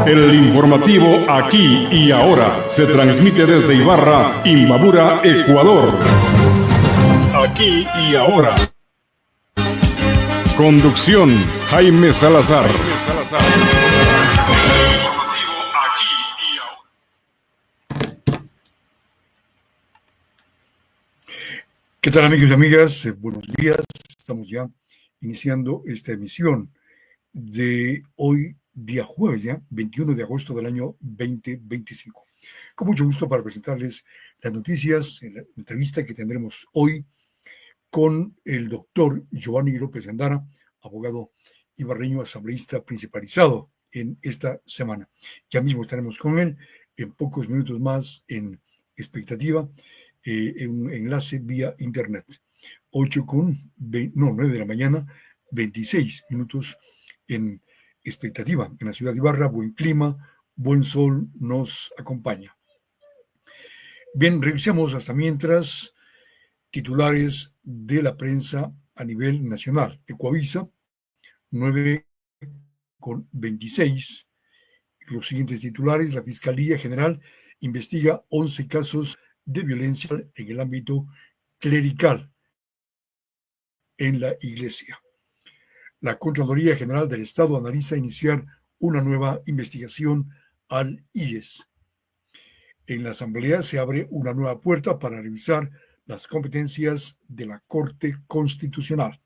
El informativo Aquí y Ahora se transmite desde Ibarra, Imbabura, Ecuador. Aquí y Ahora. Conducción, Jaime Salazar. ¿Qué tal, amigos y amigas? Buenos días. Estamos ya iniciando esta emisión de hoy, día jueves, ya 21 de agosto del año 2025. Con mucho gusto para presentarles las noticias, la entrevista que tendremos hoy con el doctor Giovanni López Endara, abogado ibarreño asambleísta principalizado en esta semana. Ya mismo estaremos con él en pocos minutos más en expectativa, en un enlace vía internet. 9 de la mañana, 26 minutos en expectativa. En la ciudad de Ibarra, buen clima, buen sol nos acompaña. Bien, revisemos hasta mientras titulares de la prensa a nivel nacional. Ecuavisa, 9:26. Los siguientes titulares: la Fiscalía General investiga 11 casos de violencia en el ámbito clerical en la Iglesia. La Contraloría General del Estado analiza iniciar una nueva investigación al IES. En la Asamblea se abre una nueva puerta para revisar las competencias de la Corte Constitucional.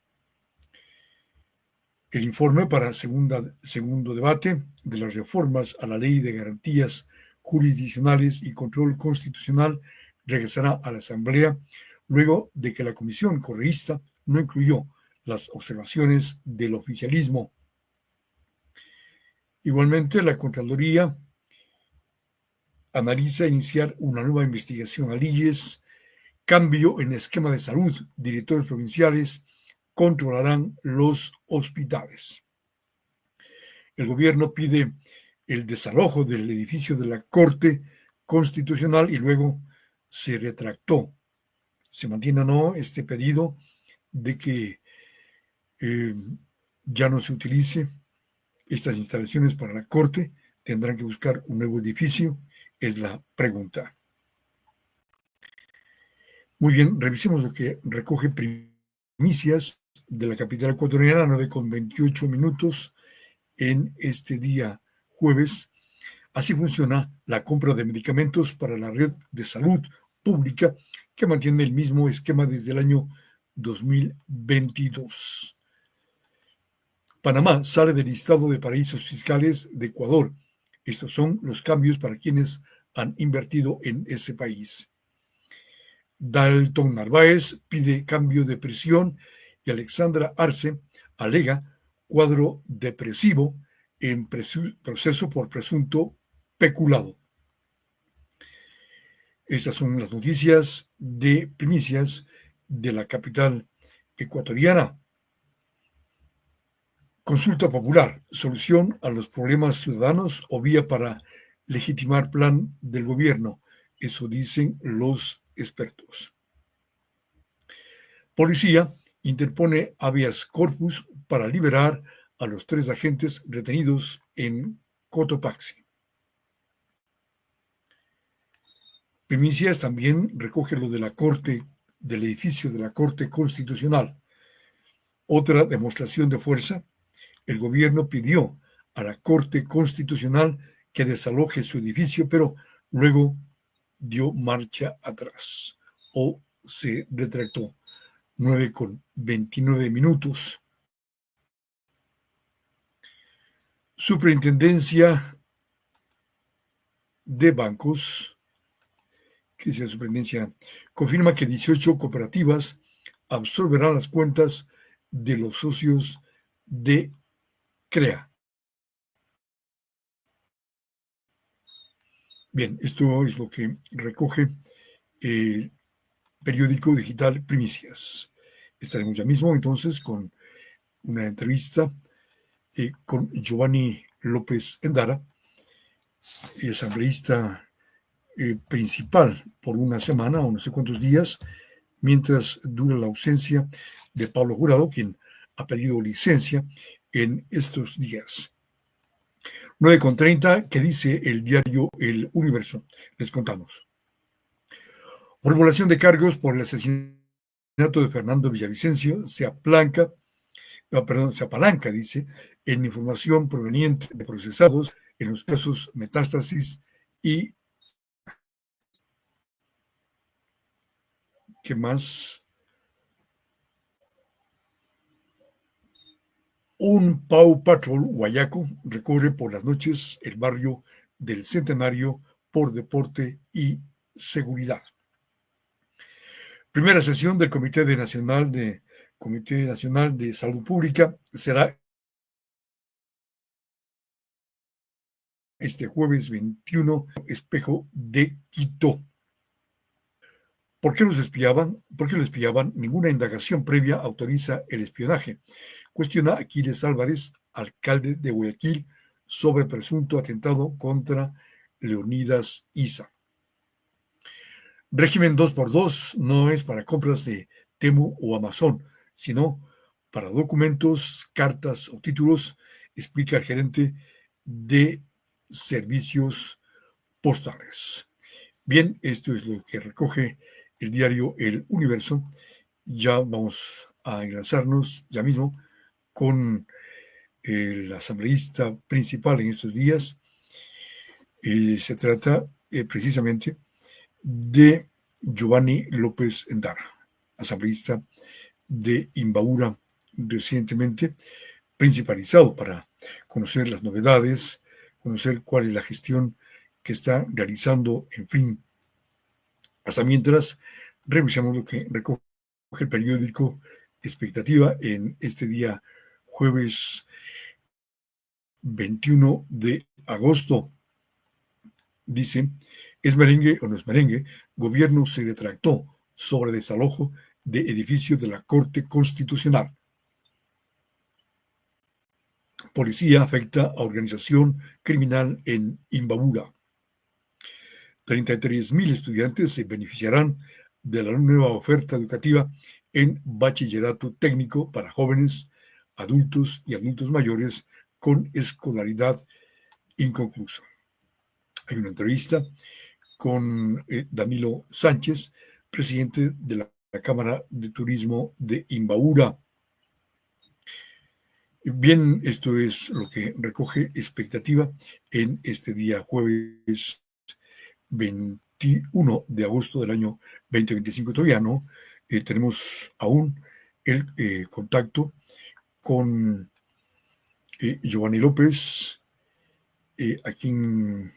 El informe para segundo debate de las reformas a la Ley de Garantías Jurisdiccionales y Control Constitucional regresará a la Asamblea luego de que la Comisión Correísta no incluyó las observaciones del oficialismo. Igualmente, la Contraloría analiza iniciar una nueva investigación al IES. Cambio en esquema de salud. Directores provinciales controlarán los hospitales. El gobierno pide el desalojo del edificio de la Corte Constitucional y luego se retractó. Se mantiene o no este pedido de que ya no se utilice estas instalaciones para la Corte. Tendrán que buscar un nuevo edificio, es la pregunta. Muy bien, revisemos lo que recoge primicias de la capital ecuatoriana, 9:28 en este día jueves. Así funciona la compra de medicamentos para la red de salud pública, que mantiene el mismo esquema desde el año 2022. Panamá sale del listado de paraísos fiscales de Ecuador. Estos son los cambios para quienes han invertido en ese país. Dalton Narváez pide cambio de prisión y Alexandra Arce alega cuadro depresivo en proceso por presunto peculado. Estas son las noticias de primicias de la capital ecuatoriana. Consulta popular, solución a los problemas ciudadanos o vía para legitimar plan del gobierno. Eso dicen los expertos. Policía interpone habeas corpus para liberar a los 3 agentes retenidos en Cotopaxi. Primicias también recoge lo de la Corte, del edificio de la Corte Constitucional. Otra demostración de fuerza: el gobierno pidió a la Corte Constitucional que desaloje su edificio, pero luego dio marcha atrás o se retractó. 9:29. Superintendencia de Bancos, que es la superintendencia, confirma que 18 cooperativas absorberán las cuentas de los socios de CREA. Bien, esto es lo que recoge el periódico digital Primicias. Estaremos ya mismo entonces con una entrevista con Giovanni López Endara, el asambleísta principal por una semana o no sé cuántos días, mientras dura la ausencia de Pablo Jurado, quien ha pedido licencia en estos días. 9:30, ¿qué dice el diario El Universo? Les contamos. Formulación de cargos por el asesinato de Fernando Villavicencio se apalanca, dice, en información proveniente de procesados en los casos Metástasis y ¿qué más? Un Paw Patrol guayaco recorre por las noches el barrio del Centenario por deporte y seguridad. Primera sesión del Comité Nacional de Salud Pública será este jueves 21, Espejo de Quito. ¿Por qué los espiaban? ¿Por qué los espiaban? Ninguna indagación previa autoriza el espionaje. Cuestiona Aquiles Álvarez, alcalde de Guayaquil, sobre presunto atentado contra Leonidas Issa. Régimen 2x2 no es para compras de Temu o Amazon, sino para documentos, cartas o títulos, explica el gerente de servicios postales. Bien, esto es lo que recoge el diario El Universo. Ya vamos a enlazarnos ya mismo con el asambleísta principal en estos días. Se trata precisamente de Giovanni López Endara, asambleísta de Imbabura, recientemente principalizado para conocer las novedades, conocer cuál es la gestión que está realizando, en fin. Hasta mientras, revisamos lo que recoge el periódico Expectativa en este día jueves 21 de agosto. Dice, ¿es merengue o no es merengue? Gobierno se retractó sobre desalojo de edificios de la Corte Constitucional. Policía afecta a organización criminal en Imbabura. 33,000 estudiantes se beneficiarán de la nueva oferta educativa en bachillerato técnico para jóvenes, adultos y adultos mayores con escolaridad inconclusa. Hay una entrevista con Danilo Sánchez, presidente de la Cámara de Turismo de Imbabura. Bien, esto es lo que recoge Expectativa en este día jueves 21 de agosto del año 2025. Todavía no tenemos aún el contacto con Giovanni López, a quien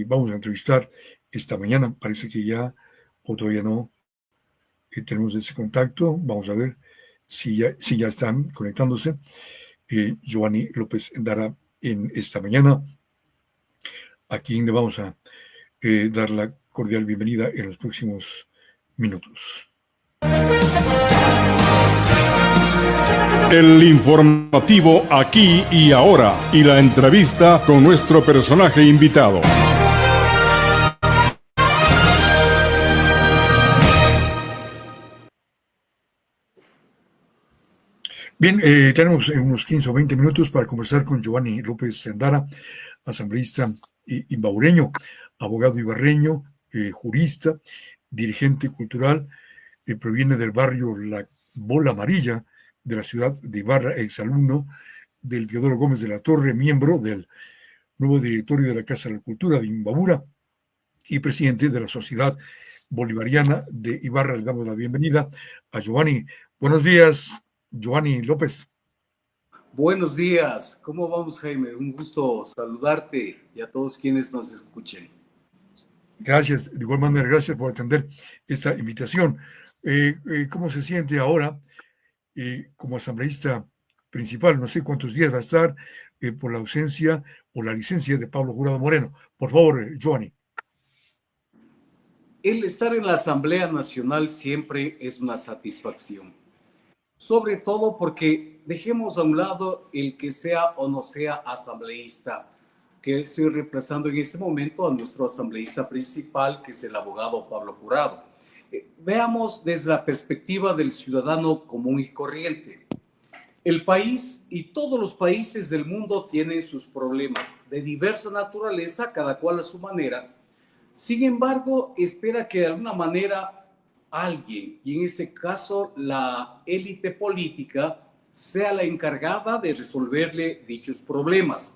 vamos a entrevistar esta mañana. Parece que ya, o todavía no, tenemos ese contacto. Vamos a ver si ya están conectándose. Giovanni López Endara en esta mañana, a quien le vamos a dar la cordial bienvenida en los próximos minutos. El informativo aquí y ahora y la entrevista con nuestro personaje invitado. Bien, tenemos unos 15 o 20 minutos para conversar con Giovanni López Endara, asambleísta imbabureño, abogado ibarreño, jurista, dirigente cultural, proviene del barrio La Bola Amarilla de la ciudad de Ibarra, exalumno del Teodoro Gómez de la Torre, miembro del nuevo directorio de la Casa de la Cultura de Imbabura y presidente de la Sociedad Bolivariana de Ibarra. Le damos la bienvenida a Giovanni. Buenos días, Giovanni López. Buenos días, ¿cómo vamos, Jaime? Un gusto saludarte y a todos quienes nos escuchen. Gracias, de igual manera, gracias por atender esta invitación. ¿Cómo se siente ahora como asambleísta principal? No sé cuántos días va a estar por la ausencia o la licencia de Pablo Jurado Moreno. Por favor, Giovanni. El estar en la Asamblea Nacional siempre es una satisfacción, sobre todo porque dejemos a un lado el que sea o no sea asambleísta, que estoy reemplazando en este momento a nuestro asambleísta principal, que es el abogado Pablo Jurado. Veamos desde la perspectiva del ciudadano común y corriente. El país y todos los países del mundo tienen sus problemas de diversa naturaleza, cada cual a su manera. Sin embargo, espera que de alguna manera alguien, y en este caso la élite política, sea la encargada de resolverle dichos problemas.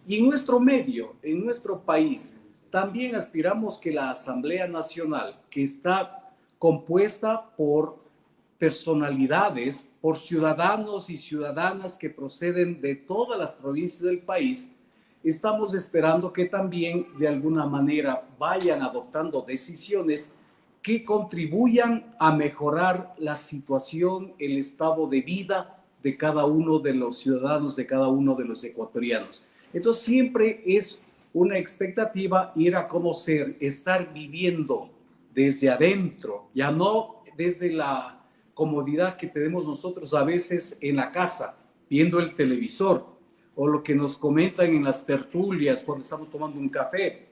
Y en nuestro medio, en nuestro país, también aspiramos que la Asamblea Nacional, que está compuesta por personalidades, por ciudadanos y ciudadanas que proceden de todas las provincias del país, estamos esperando que también de alguna manera vayan adoptando decisiones que contribuyan a mejorar la situación, el estado de vida de cada uno de los ciudadanos, de cada uno de los ecuatorianos. Entonces siempre es una expectativa ir a conocer, estar viviendo desde adentro, ya no desde la comodidad que tenemos nosotros a veces en la casa, viendo el televisor, o lo que nos comentan en las tertulias cuando estamos tomando un café.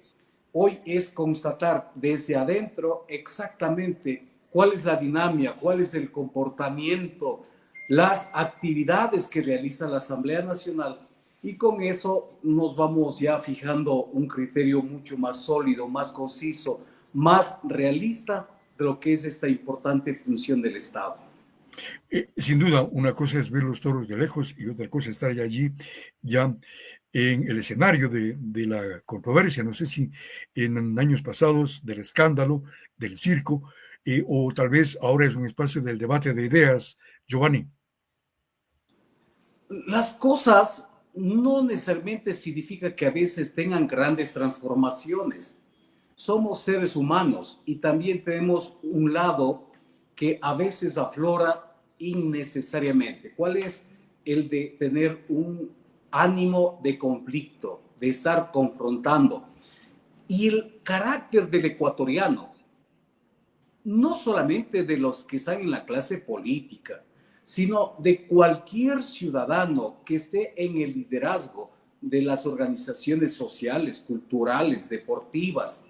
Hoy es constatar desde adentro exactamente cuál es la dinámica, cuál es el comportamiento, las actividades que realiza la Asamblea Nacional, y con eso nos vamos ya fijando un criterio mucho más sólido, más conciso, más realista de lo que es esta importante función del Estado. Sin duda, una cosa es ver los toros de lejos y otra cosa es estar allí ya en el escenario de la controversia. No sé si en años pasados del escándalo, del circo, o tal vez ahora es un espacio del debate de ideas. Giovanni. Las cosas no necesariamente significa que a veces tengan grandes transformaciones. Somos seres humanos y también tenemos un lado que a veces aflora innecesariamente. ¿Cuál es el de tener un ánimo de conflicto, de estar confrontando? Y el carácter del ecuatoriano, no solamente de los que están en la clase política, sino de cualquier ciudadano que esté en el liderazgo de las organizaciones sociales, culturales, deportivas,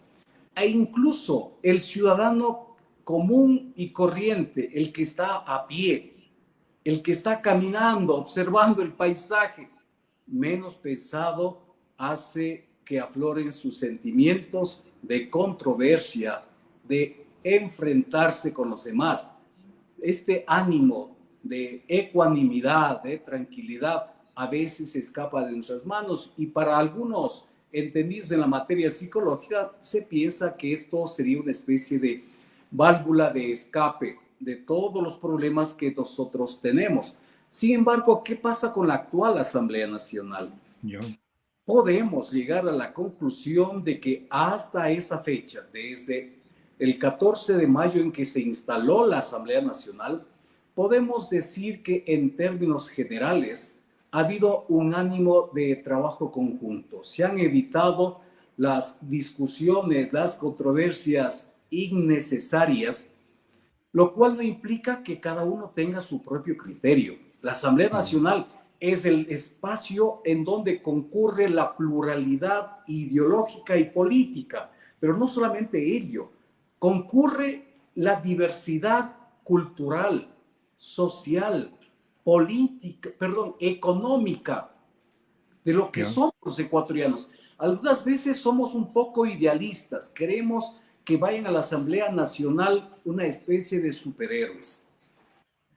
e incluso el ciudadano común y corriente, el que está a pie, el que está caminando, observando el paisaje, menos pesado hace que afloren sus sentimientos de controversia, de enfrentarse con los demás. Este ánimo de ecuanimidad, de tranquilidad, a veces escapa de nuestras manos, y para algunos entendidos en la materia psicológica se piensa que esto sería una especie de válvula de escape de todos los problemas que nosotros tenemos. Sin embargo, ¿qué pasa con la actual Asamblea Nacional? Ya. Podemos llegar a la conclusión de que hasta esta fecha, desde el 14 de mayo en que se instaló la Asamblea Nacional, podemos decir que en términos generales ha habido un ánimo de trabajo conjunto. Se han evitado las discusiones, las controversias innecesarias, lo cual no implica que cada uno tenga su propio criterio. La Asamblea Nacional es el espacio en donde concurre la pluralidad ideológica y política, pero no solamente ello, concurre la diversidad cultural, social, política, económica, de lo que somos los ecuatorianos. Algunas veces somos un poco idealistas, queremos que vayan a la Asamblea Nacional una especie de superhéroes.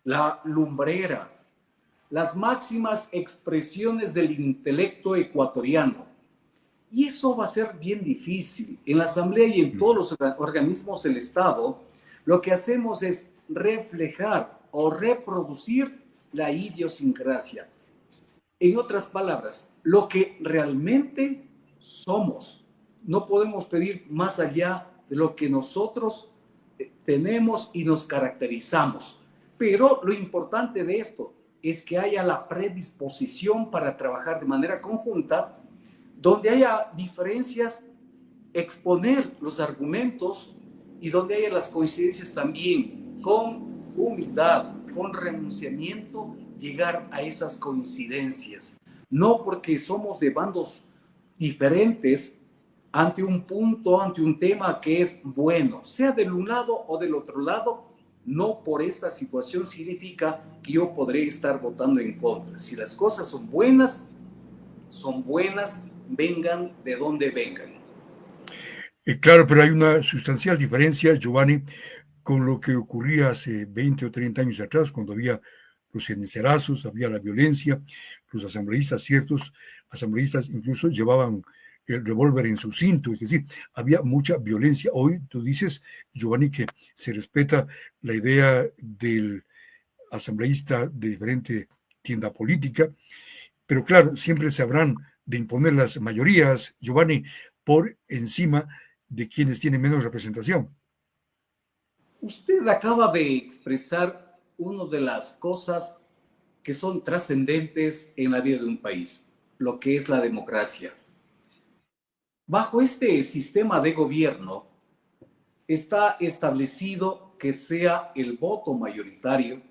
La lumbrera, las máximas expresiones del intelecto ecuatoriano. Y eso va a ser bien difícil. En la Asamblea y en todos los organismos del Estado, lo que hacemos es reflejar o reproducir la idiosincrasia. En otras palabras, lo que realmente somos. No podemos pedir más allá de lo que nosotros tenemos y nos caracterizamos. Pero lo importante de esto es que haya la predisposición para trabajar de manera conjunta, donde haya diferencias, exponer los argumentos, y donde haya las coincidencias también, con humildad, con renunciamiento, llegar a esas coincidencias. No porque somos de bandos diferentes ante un punto, ante un tema que es bueno, sea del un lado o del otro lado, no por esta situación significa que yo podré estar votando en contra. Si las cosas son buenas, vengan de donde vengan. Claro, pero hay una sustancial diferencia, Giovanni, con lo que ocurría hace 20 o 30 años atrás, cuando había los cincerazos, había la violencia, los asambleístas, ciertos asambleístas incluso llevaban el revólver en su cinto, es decir, había mucha violencia. Hoy tú dices, Giovanni, que se respeta la idea del asambleísta de diferente tienda política, pero claro, siempre se habrán de imponer las mayorías, Giovanni, por encima de quienes tienen menos representación. Usted acaba de expresar una de las cosas que son trascendentes en la vida de un país, lo que es la democracia. Bajo este sistema de gobierno está establecido que sea el voto mayoritario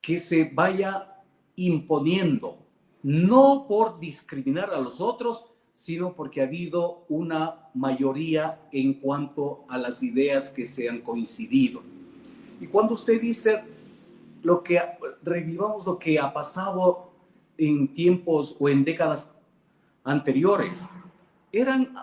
que se vaya imponiendo, no por discriminar a los otros, sino porque ha habido una mayoría en cuanto a las ideas que se han coincidido. Y cuando usted dice revivamos lo que ha pasado en tiempos o en décadas anteriores, eran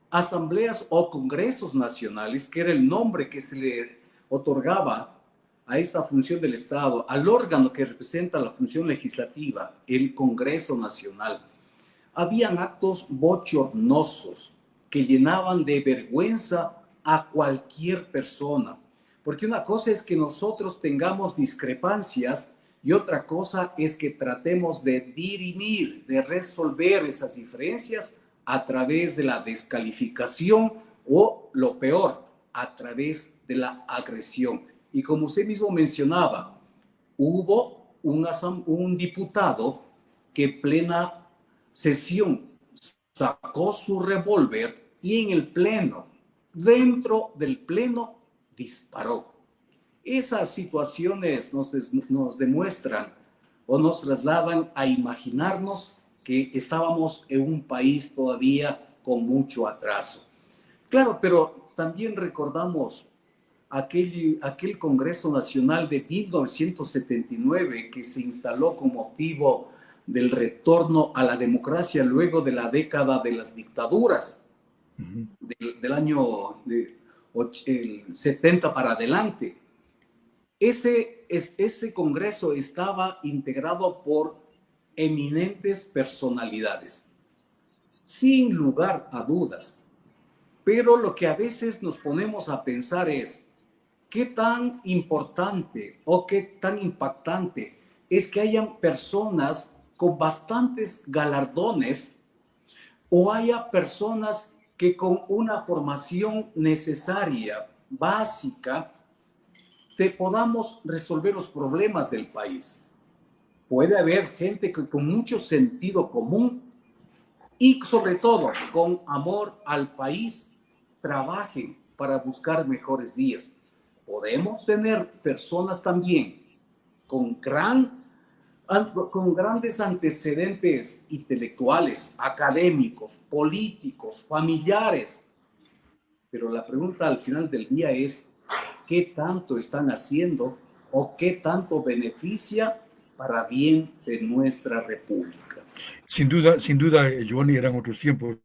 asambleas o congresos nacionales, que era el nombre que se le otorgaba a esta función del Estado, al órgano que representa la función legislativa, el Congreso Nacional. Habían actos bochornosos que llenaban de vergüenza a cualquier persona, porque una cosa es que nosotros tengamos discrepancias y otra cosa es que tratemos de dirimir, de resolver esas diferencias a través de la descalificación o, lo peor, a través de la agresión. Y como usted mismo mencionaba, hubo un diputado que en plena sesión sacó su revólver y en el pleno, dentro del pleno, disparó. Esas situaciones nos demuestran o nos trasladan a imaginarnos que estábamos en un país todavía con mucho atraso. Claro, pero también recordamos aquel Congreso Nacional de 1979 que se instaló con motivo del retorno a la democracia luego de la década de las dictaduras, del año el 70 para adelante. Ese Congreso estaba integrado por eminentes personalidades, sin lugar a dudas. Pero lo que a veces nos ponemos a pensar es, ¿qué tan importante o qué tan impactante es que hayan personas con bastantes galardones o haya personas que con una formación necesaria, básica, podamos resolver los problemas del país? Puede haber gente que con mucho sentido común y sobre todo con amor al país trabajen para buscar mejores días. Podemos tener personas también con grandes antecedentes intelectuales, académicos, políticos, familiares. Pero la pregunta al final del día es, ¿qué tanto están haciendo o qué tanto beneficia para bien de nuestra república? Sin duda, Giovanni, eran otros tiempos.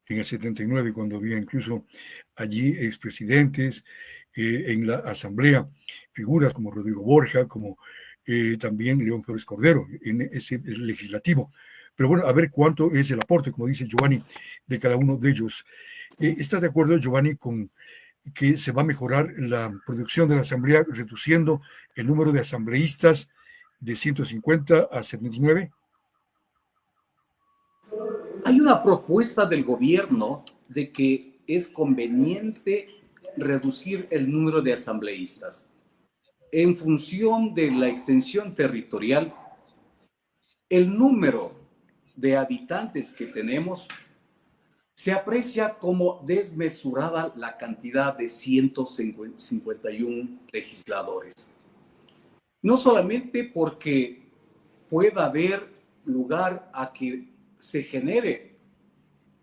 En el 79, cuando había incluso allí expresidentes en la asamblea, figuras como Rodrigo Borja, como también León Flores Cordero, en ese legislativo. Pero bueno, a ver cuánto es el aporte, como dice Giovanni, de cada uno de ellos. ¿Estás de acuerdo, Giovanni, con que se va a mejorar la producción de la asamblea reduciendo el número de asambleístas de 150 a 79? Hay una propuesta del gobierno de que es conveniente reducir el número de asambleístas. En función de la extensión territorial, el número de habitantes que tenemos se aprecia como desmesurada la cantidad de 151 legisladores. No solamente porque pueda haber lugar a que se genere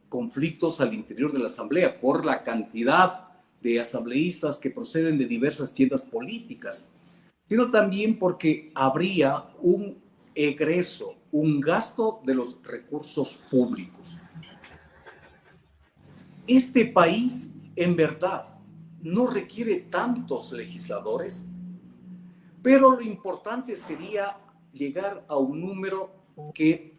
conflictos al interior de la Asamblea por la cantidad de asambleístas que proceden de diversas tiendas políticas, sino también porque habría un egreso, un gasto de los recursos públicos. Este país, en verdad, no requiere tantos legisladores, pero lo importante sería llegar a un número que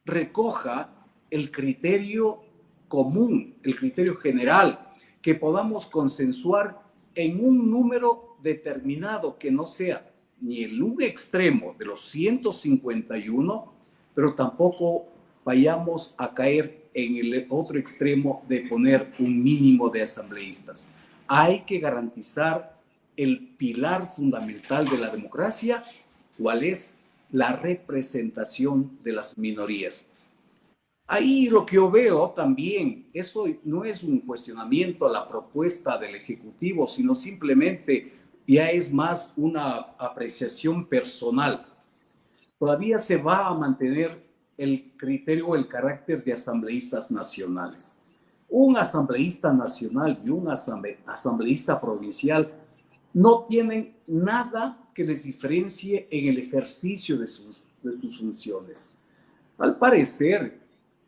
recoja el criterio común, el criterio general, que podamos consensuar en un número determinado que no sea ni el un extremo de los 151, pero tampoco vayamos a caer en el otro extremo de poner un mínimo de asambleístas. Hay que garantizar el pilar fundamental de la democracia, cuál es la representación de las minorías. Ahí lo que yo veo también, eso no es un cuestionamiento a la propuesta del Ejecutivo, sino simplemente ya es más una apreciación personal. Todavía se va a mantener el criterio o el carácter de asambleístas nacionales. Un asambleísta nacional y un asambleísta provincial no tienen nada que les diferencie en el ejercicio de sus funciones. Al parecer,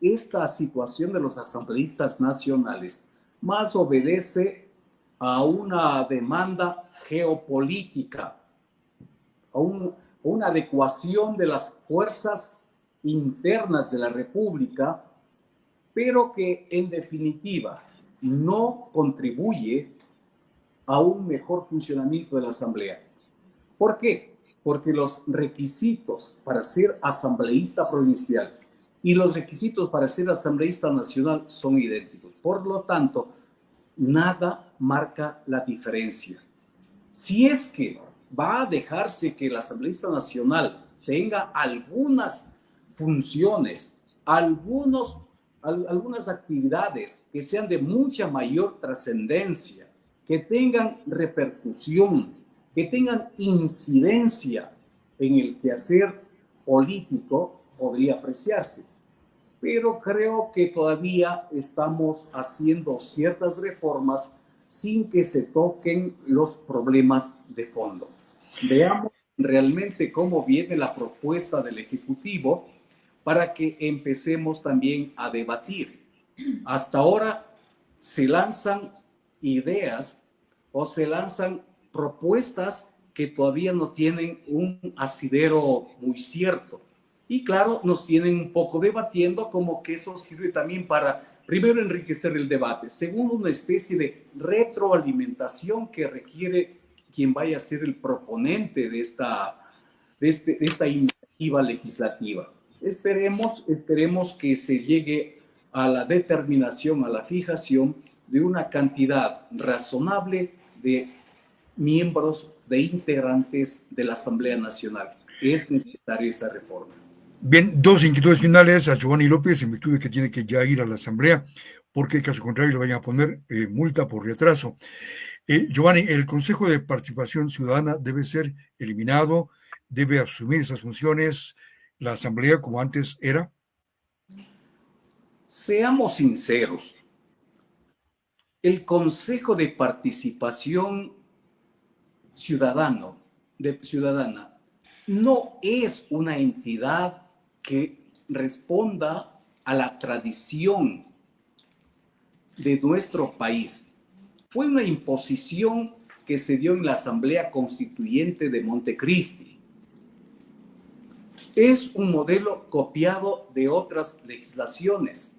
esta situación de los asambleístas nacionales más obedece a una demanda geopolítica, a una adecuación de las fuerzas internas de la República, pero que en definitiva no contribuye a un mejor funcionamiento de la Asamblea. ¿Por qué? Porque los requisitos para ser asambleísta provincial y los requisitos para ser asambleísta nacional son idénticos. Por lo tanto, nada marca la diferencia. Si es que va a dejarse que el asambleísta nacional tenga algunas funciones, algunas actividades que sean de mucha mayor trascendencia, que tengan repercusión, que tengan incidencia en el quehacer político, podría apreciarse. Pero creo que todavía estamos haciendo ciertas reformas sin que se toquen los problemas de fondo. Veamos realmente cómo viene la propuesta del Ejecutivo para que empecemos también a debatir. Hasta ahora se lanzan ideas o se lanzan propuestas que todavía no tienen un asidero muy cierto. Y claro, nos tienen un poco debatiendo, como que eso sirve también para, primero, enriquecer el debate, segundo, una especie de retroalimentación que requiere quien vaya a ser el proponente de esta iniciativa legislativa. Esperemos que se llegue a la determinación, a la fijación de una cantidad razonable de miembros, de integrantes de la Asamblea Nacional. Es necesaria esa reforma. Bien, dos inquietudes finales a Giovanni López en virtud de que tiene que ya ir a la Asamblea, porque caso contrario le vayan a poner multa por retraso. Giovanni, ¿el Consejo de Participación Ciudadana debe ser eliminado? ¿Debe asumir esas funciones la Asamblea como antes era? Seamos sinceros, el Consejo de Participación Ciudadana no es una entidad que responda a la tradición de nuestro país. Fue una imposición que se dio en la Asamblea Constituyente de Montecristi. Es un modelo copiado de otras legislaciones.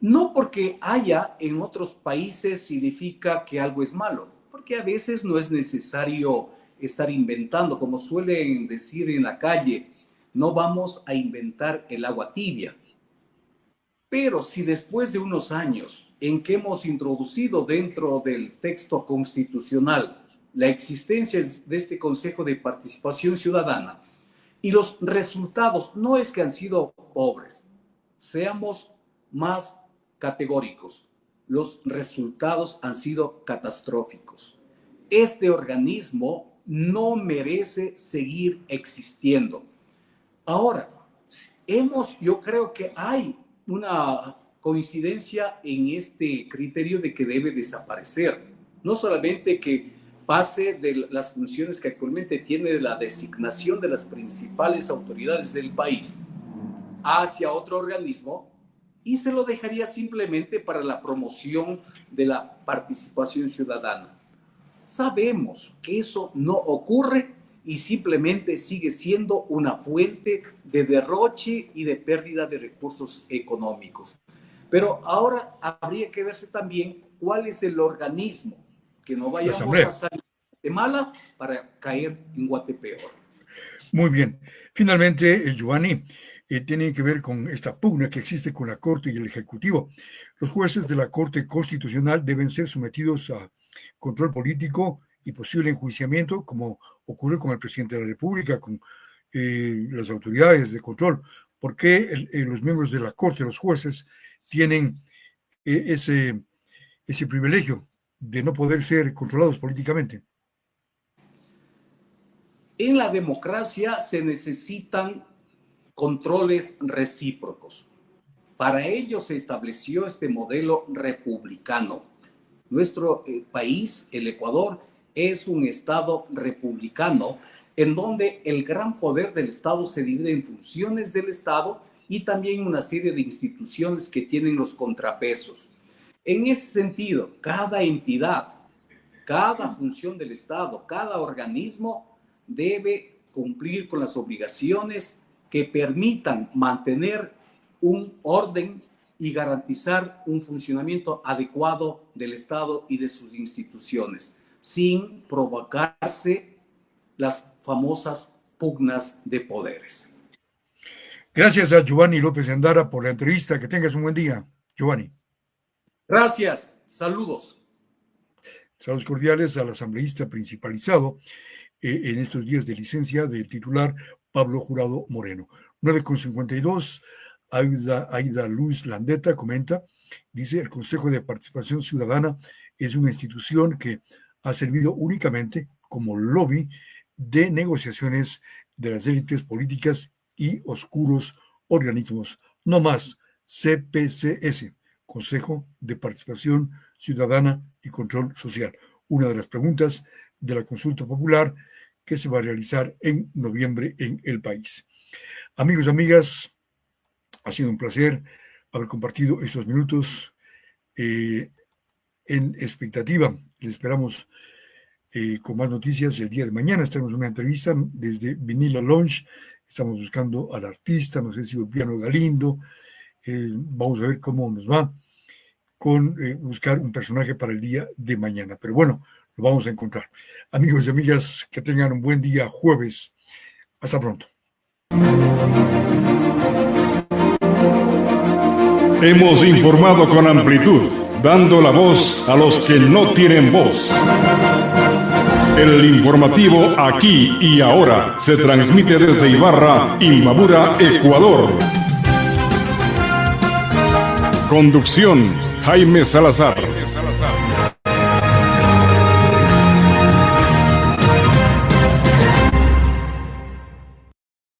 No porque haya en otros países significa que algo es malo, porque a veces no es necesario estar inventando, como suelen decir en la calle, no vamos a inventar el agua tibia. Pero si después de unos años en que hemos introducido dentro del texto constitucional la existencia de este Consejo de Participación Ciudadana y los resultados no es que han sido pobres, seamos más categóricos, los resultados han sido catastróficos. Este organismo no merece seguir existiendo. Ahora, yo creo que hay una coincidencia en este criterio de que debe desaparecer. No solamente que pase de las funciones que actualmente tiene de la designación de las principales autoridades del país hacia otro organismo y se lo dejaría simplemente para la promoción de la participación ciudadana. Sabemos que eso no ocurre y simplemente sigue siendo una fuente de derroche y de pérdida de recursos económicos. Pero ahora habría que verse también cuál es el organismo, que no vayamos a salir de Guatemala para caer en Guatepeor. Muy bien. Finalmente, Giovanni, tiene que ver con esta pugna que existe con la Corte y el Ejecutivo. Los jueces de la Corte Constitucional deben ser sometidos a control político y posible enjuiciamiento, como ocurre con el presidente de la República, con las autoridades de control. ¿Por qué los miembros de la Corte, los jueces, tienen ese privilegio de no poder ser controlados políticamente? En la democracia se necesitan controles recíprocos. Para ello se estableció este modelo republicano. Nuestro país, el Ecuador, es un Estado republicano en donde el gran poder del Estado se divide en funciones del Estado y también una serie de instituciones que tienen los contrapesos. En ese sentido, cada entidad, cada función del Estado, cada organismo debe cumplir con las obligaciones que permitan mantener un orden y garantizar un funcionamiento adecuado del Estado y de sus instituciones, sin provocarse las famosas pugnas de poderes. Gracias a Giovanni López de Andara por la entrevista. Que tengas un buen día, Giovanni. Gracias. Saludos. Saludos cordiales al asambleísta principalizado en estos días de licencia del titular Pablo Jurado Moreno. 9:52, Aida Luz Landeta comenta, dice: el Consejo de Participación Ciudadana es una institución que ha servido únicamente como lobby de negociaciones de las élites políticas y oscuros organismos. No más. CPCS, Consejo de Participación Ciudadana y Control Social. Una de las preguntas de la consulta popular que se va a realizar en noviembre en el país. Amigos y amigas, ha sido un placer haber compartido estos minutos en expectativa. Les esperamos con más noticias el día de mañana. Estaremos en una entrevista desde Vinila Lounge. Estamos buscando al artista, no sé si Piano Galindo. Vamos a ver cómo nos va con buscar un personaje para el día de mañana. Pero bueno, lo vamos a encontrar. Amigos y amigas, que tengan un buen día jueves. Hasta pronto. Hemos informado con amplitud, dando la voz a los que no tienen voz. El informativo Aquí y Ahora se transmite desde Ibarra, Imbabura, Ecuador. Conducción: Jaime Salazar.